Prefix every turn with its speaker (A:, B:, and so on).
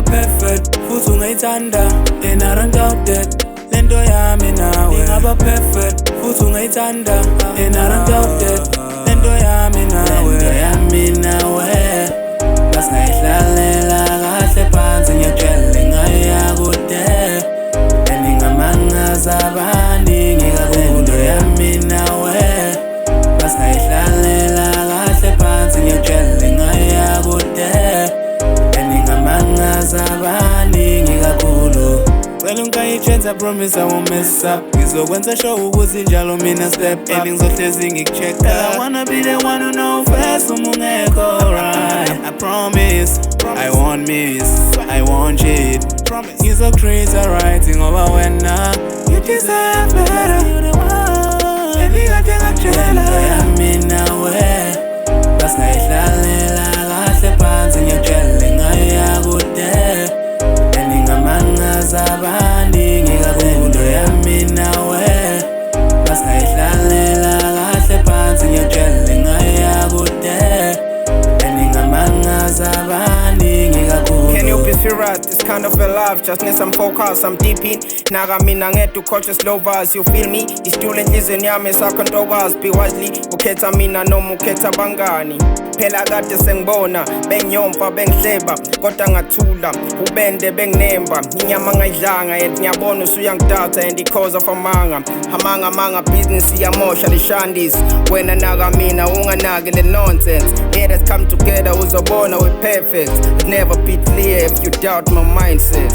A: perfect futhi ungayithanda and I don't doubt that lento yami nawe ingaba perfect futhi ungayithanda and I don't doubt that lento yami nawe Masingayihlalela kahle phansi ngiyakutshela ngaya kude eningamangaza abaningi kakhulu yami nawe Masingayihlalela kahle phansi ngiyakutshela ngaya kude eningamangaza abaningi kakhulu Well ungayichenza promise I won't mess up Ngizokwenza show ukuthi njalo mina step up Ngizohlezi ngikucheck I wanna be the one who know first ungekho right I promise I won't miss I won't cheat Ngizocreate right ngoba wena You deserve better You the one Engikade ngakutshela yami nawe Masingayihlalela kahle phansi ngiyakutshela ngaya kude eningamangaza abaningi kakhulu yami nawe Masingayihlalela kahle phansi ngiyakutshela ngaya kude eningamangaza abaningi kakhulu
B: Can you be serious? This kind of a love just need some focus, I'm deep in Naga mina ngedu cautious lovers, you feel me? Isitule enhlizweni yami sakhontokazi, be wisely ukhetha mina noma ukhetha bangani Phela kade sengibona, benginyomfa bengihleba Kodwa ngathula, ubende benginemba Inyama ngayidlanga, yet ngiyabona usuyangidatha And because of amanga business iyamosha lishandis Wena naga mina unganaki le nonsense Haters come together uzobona we perfect I'd never be clear if you doubt my mindset